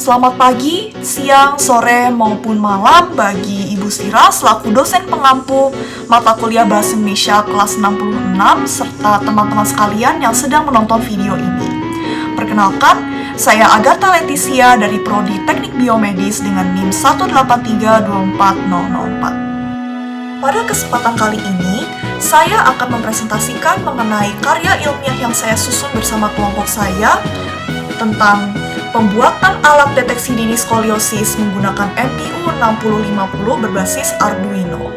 Selamat pagi, siang, sore, maupun malam bagi Ibu Sira selaku dosen pengampu mata kuliah Bahasa Indonesia kelas 66 serta teman-teman sekalian yang sedang menonton video ini. Perkenalkan, saya Agatha Leticia dari Prodi Teknik Biomedis dengan NIM 183240004. Pada kesempatan kali ini, saya akan mempresentasikan mengenai karya ilmiah yang saya susun bersama kelompok saya tentang pembuatan alat deteksi dini skoliosis menggunakan MPU 6050 berbasis Arduino.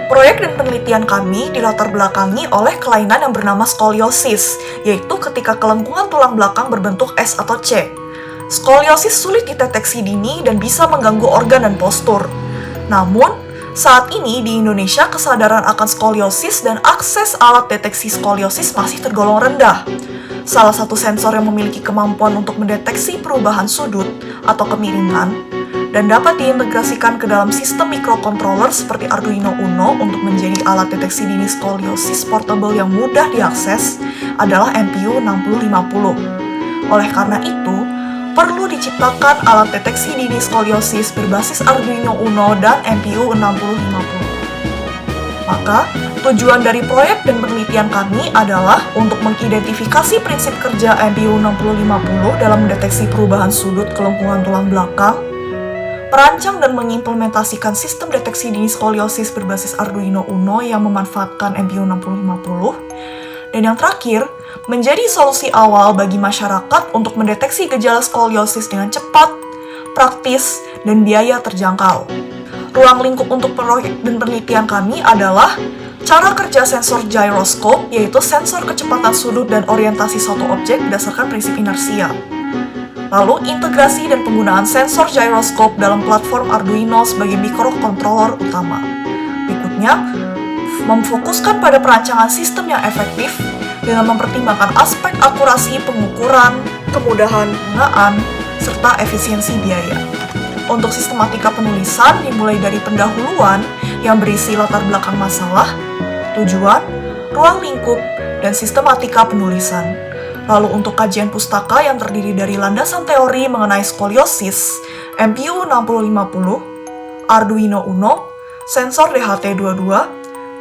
Proyek dan penelitian kami dilatar belakangi oleh kelainan yang bernama skoliosis, yaitu ketika kelengkungan tulang belakang berbentuk S atau C. Skoliosis sulit dideteksi dini dan bisa mengganggu organ dan postur. Namun, saat ini di Indonesia kesadaran akan skoliosis dan akses alat deteksi skoliosis masih tergolong rendah. Salah satu sensor yang memiliki kemampuan untuk mendeteksi perubahan sudut atau kemiringan dan dapat diintegrasikan ke dalam sistem microcontroller seperti Arduino Uno untuk menjadi alat deteksi dini skoliosis portable yang mudah diakses adalah MPU 6050. Oleh karena itu, perlu diciptakan alat deteksi dini skoliosis berbasis Arduino Uno dan MPU 6050. Maka, tujuan dari proyek dan penelitian kami adalah untuk mengidentifikasi prinsip kerja MPU 6050 dalam mendeteksi perubahan sudut kelengkungan tulang belakang, merancang dan mengimplementasikan sistem deteksi dini skoliosis berbasis Arduino Uno yang memanfaatkan MPU 6050, dan yang terakhir, menjadi solusi awal bagi masyarakat untuk mendeteksi gejala skoliosis dengan cepat, praktis, dan biaya terjangkau. Ruang lingkup untuk proyek dan penelitian kami adalah cara kerja sensor gyroscope, yaitu sensor kecepatan sudut dan orientasi suatu objek berdasarkan prinsip inersia. Lalu, integrasi dan penggunaan sensor gyroscope dalam platform Arduino sebagai microcontroller utama. Berikutnya, memfokuskan pada perancangan sistem yang efektif dengan mempertimbangkan aspek akurasi pengukuran, kemudahan penggunaan, serta efisiensi biaya. Untuk sistematika penulisan dimulai dari pendahuluan yang berisi latar belakang masalah, tujuan, ruang lingkup, dan sistematika penulisan. Lalu untuk kajian pustaka yang terdiri dari landasan teori mengenai skoliosis, MPU 6050, Arduino Uno, sensor DHT22,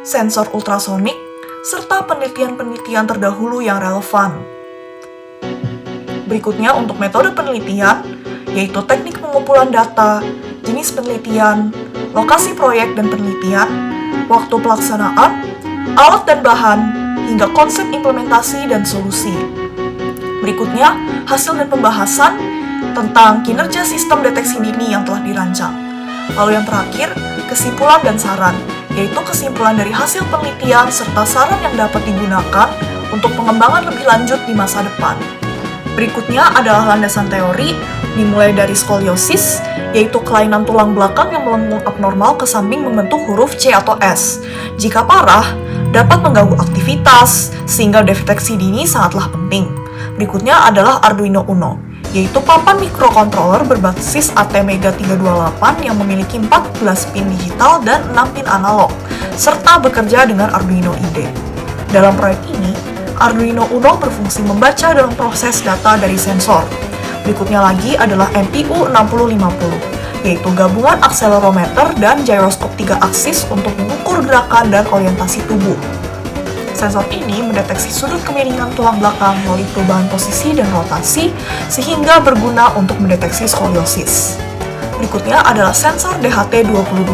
sensor ultrasonik, serta penelitian-penelitian terdahulu yang relevan. Berikutnya untuk metode penelitian, yaitu teknik pengumpulan data, jenis penelitian, lokasi proyek dan penelitian, waktu pelaksanaan, alat dan bahan, hingga konsep implementasi dan solusi. Berikutnya, hasil dan pembahasan tentang kinerja sistem deteksi dini yang telah dirancang. Lalu yang terakhir, kesimpulan dan saran, yaitu kesimpulan dari hasil penelitian serta saran yang dapat digunakan untuk pengembangan lebih lanjut di masa depan. Berikutnya adalah landasan teori, dimulai dari skoliosis, yaitu kelainan tulang belakang yang melengkung abnormal ke samping membentuk huruf C atau S. Jika parah, dapat mengganggu aktivitas, sehingga deteksi dini sangatlah penting. Berikutnya adalah Arduino Uno, yaitu papan microcontroller berbasis ATmega 328 yang memiliki 14 pin digital dan 6 pin analog, serta bekerja dengan Arduino IDE. Dalam proyek ini, Arduino Uno berfungsi membaca dan proses data dari sensor. Berikutnya lagi adalah MPU 6050, yaitu gabungan akselerometer dan gyroscope 3 aksis untuk mengukur gerakan dan orientasi tubuh. Sensor ini mendeteksi sudut kemiringan tulang belakang melalui perubahan posisi dan rotasi, sehingga berguna untuk mendeteksi skoliosis. Berikutnya adalah sensor DHT22,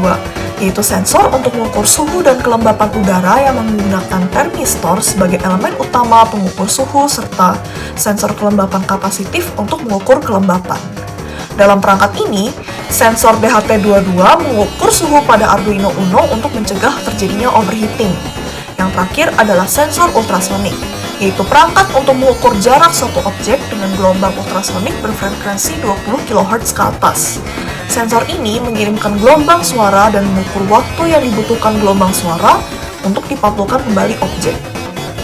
yaitu sensor untuk mengukur suhu dan kelembapan udara yang menggunakan termistor sebagai elemen utama pengukur suhu serta sensor kelembapan kapasitif untuk mengukur kelembapan. Dalam perangkat ini, sensor DHT22 mengukur suhu pada Arduino Uno untuk mencegah terjadinya overheating. Yang terakhir adalah sensor ultrasonik, yaitu perangkat untuk mengukur jarak suatu objek dengan gelombang ultrasonik berfrekuensi 20 kHz ke atas. Sensor ini mengirimkan gelombang suara dan mengukur waktu yang dibutuhkan gelombang suara untuk dipantulkan kembali objek.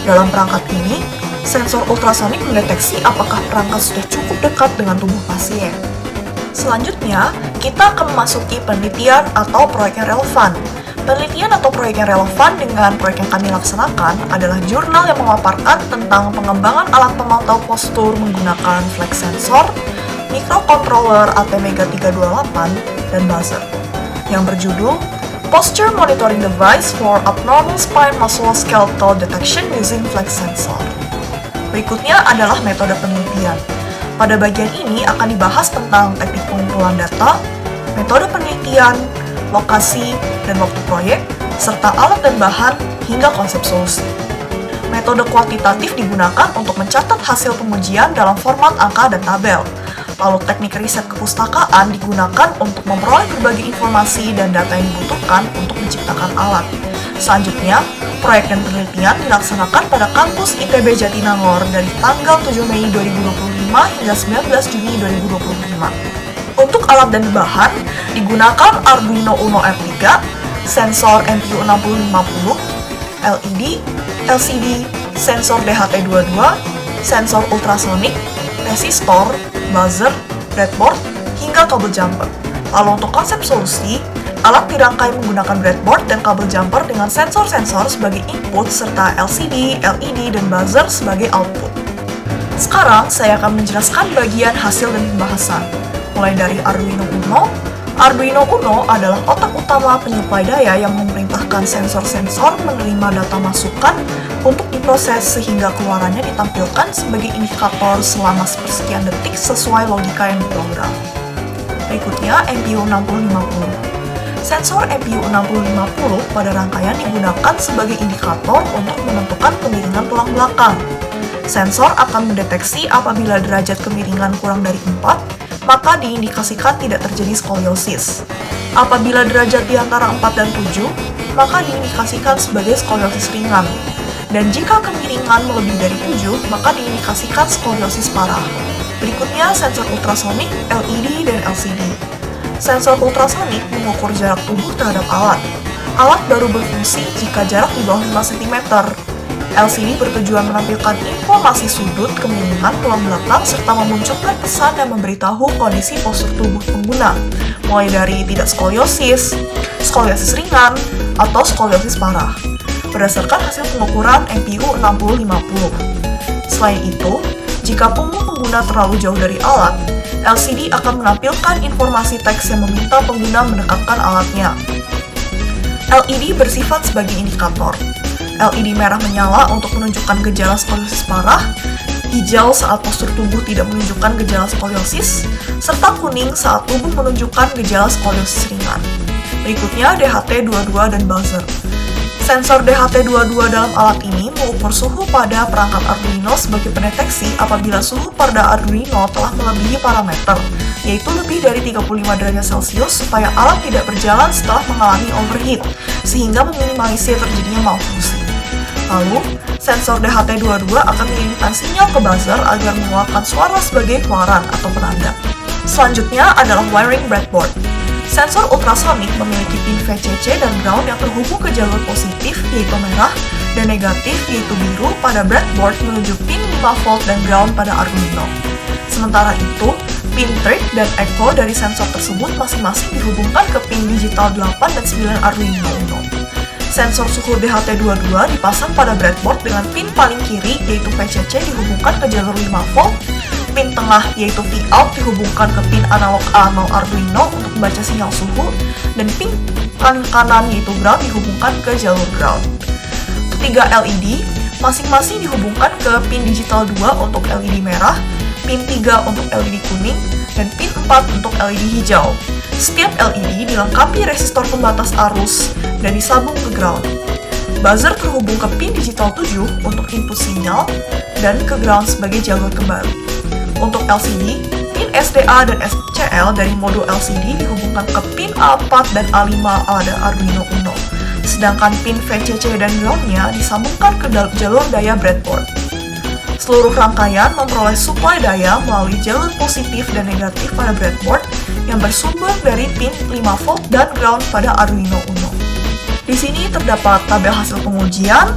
Dalam perangkat ini, sensor ultrasonik mendeteksi apakah perangkat sudah cukup dekat dengan tubuh pasien. Selanjutnya, kita akan memasuki penelitian atau proyek yang relevan. Penelitian atau proyek yang relevan dengan proyek yang kami laksanakan adalah jurnal yang memaparkan tentang pengembangan alat pemantau postur menggunakan flex sensor, microcontroller ATmega328, dan buzzer, yang berjudul Posture Monitoring Device for Abnormal Spine Muscle Skeletal Detection Using Flex Sensor. Berikutnya adalah metode penelitian. Pada bagian ini akan dibahas tentang teknik pengumpulan data, metode penelitian, lokasi, dan waktu proyek, serta alat dan bahan, hingga konsep solusi. Metode kuantitatif digunakan untuk mencatat hasil pengujian dalam format angka dan tabel. Lalu teknik riset kepustakaan digunakan untuk memperoleh berbagai informasi dan data yang dibutuhkan untuk menciptakan alat. Selanjutnya, proyek dan penelitian dilaksanakan pada kampus ITB Jatinangor dari tanggal 7 Mei 2025 hingga 19 Juni 2025. Untuk alat dan bahan, digunakan Arduino Uno R3, sensor MPU 6050, LED, LCD, sensor DHT22, sensor ultrasonik, resistor, buzzer, breadboard, hingga kabel jumper. Lalu untuk konsep solusi, alat dirangkai menggunakan breadboard dan kabel jumper dengan sensor-sensor sebagai input serta LCD, LED, dan buzzer sebagai output. Sekarang saya akan menjelaskan bagian hasil dan pembahasan. Mulai dari Arduino Uno. Arduino Uno adalah otak utama penyuplai daya yang memerintahkan sensor-sensor menerima data masukan untuk diproses sehingga keluarannya ditampilkan sebagai indikator selama sepersekian detik sesuai logika yang diprogram. Berikutnya MPU 6050. Sensor MPU 6050 pada rangkaian digunakan sebagai indikator untuk menentukan kemiringan tulang belakang. Sensor akan mendeteksi apabila derajat kemiringan kurang dari 4, maka diindikasikan tidak terjadi skoliosis. Apabila derajat di antara 4 dan 7, maka diindikasikan sebagai skoliosis ringan. Dan jika kemiringan melebihi dari 7, maka diindikasikan skoliosis parah. Berikutnya sensor ultrasonik, LED, dan LCD. Sensor ultrasonik mengukur jarak tubuh terhadap alat. Alat baru berfungsi jika jarak di bawah 5 cm. LCD bertujuan menampilkan informasi sudut, kemiringan tulang belakang, serta memunculkan pesan dan memberitahu kondisi postur tubuh pengguna, mulai dari tidak skoliosis, skoliosis ringan, atau skoliosis parah, berdasarkan hasil pengukuran MPU 6050. Selain itu, jika punggung pengguna terlalu jauh dari alat, LCD akan menampilkan informasi teks yang meminta pengguna mendekatkan alatnya. LED bersifat sebagai indikator. LED merah menyala untuk menunjukkan gejala skoliosis parah, hijau saat postur tubuh tidak menunjukkan gejala skoliosis, serta kuning saat tubuh menunjukkan gejala skoliosis ringan. Berikutnya DHT22 dan buzzer. Sensor DHT22 dalam alat ini mengukur suhu pada perangkat Arduino sebagai pendeteksi apabila suhu pada Arduino telah melebihi parameter, yaitu lebih dari 35 derajat Celcius supaya alat tidak berjalan setelah mengalami overheat, sehingga meminimalisir terjadinya malfungsi. Lalu, sensor DHT22 akan mengirimkan sinyal ke buzzer agar mengeluarkan suara sebagai keluaran atau penanda. Selanjutnya adalah wiring breadboard. Sensor ultrasonik memiliki pin VCC dan ground yang terhubung ke jalur positif yaitu merah dan negatif yaitu biru pada breadboard menuju pin 5V dan ground pada Arduino. Sementara itu, pin trip dan echo dari sensor tersebut masing-masing dihubungkan ke pin digital 8 dan 9 Arduino Uno. Sensor suhu DHT22 dipasang pada breadboard dengan pin paling kiri yaitu VCC dihubungkan ke jalur 5V, pin tengah yaitu Vout dihubungkan ke pin analog A0 Arduino untuk membaca sinyal suhu, dan pin paling kanan yaitu ground dihubungkan ke jalur ground. Ketiga LED masing-masing dihubungkan ke pin digital 2 untuk LED merah, pin 3 untuk LED kuning, dan pin 4 untuk LED hijau. Setiap LED dilengkapi resistor pembatas arus dan disambung ke ground. Buzzer terhubung ke pin digital 7 untuk input sinyal dan ke ground sebagai jalur kembali. Untuk LCD, pin SDA dan SCL dari modul LCD dihubungkan ke pin A4 dan A5 pada Arduino Uno, sedangkan pin VCC dan ground-nya disambungkan ke jalur daya breadboard. Seluruh rangkaian memperoleh suplai daya melalui jalur positif dan negatif pada breadboard yang bersumber dari pin 5V dan ground pada Arduino Uno. Di sini terdapat tabel hasil pengujian.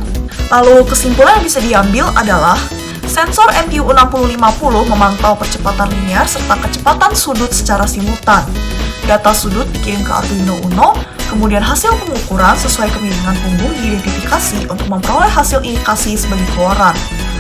Lalu kesimpulan yang bisa diambil adalah sensor MPU 6050 memantau percepatan linear serta kecepatan sudut secara simultan. Data sudut dikirim ke Arduino Uno, kemudian hasil pengukuran sesuai kemiringan punggung diidentifikasi untuk memperoleh hasil indikasi sebagai keluaran.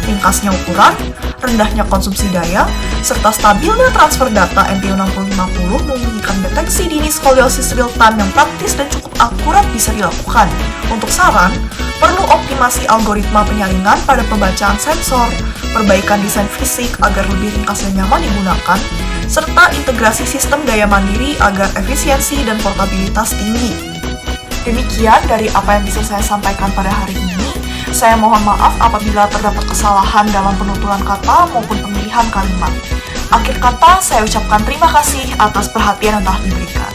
ringkasnya ukuran, rendahnya konsumsi daya, serta stabilnya transfer data NTU6050 memungkinkan deteksi dini skoliosis real-time yang praktis dan cukup akurat bisa dilakukan. Untuk saran, perlu optimasi algoritma penyaringan pada pembacaan sensor, perbaikan desain fisik agar lebih ringkas dan nyaman digunakan, serta integrasi sistem daya mandiri agar efisiensi dan portabilitas tinggi. Demikian dari apa yang bisa saya sampaikan pada hari ini. Saya mohon maaf apabila terdapat kesalahan dalam penuturan kata maupun pemilihan kalimat. Akhir kata, saya ucapkan terima kasih atas perhatian yang telah diberikan.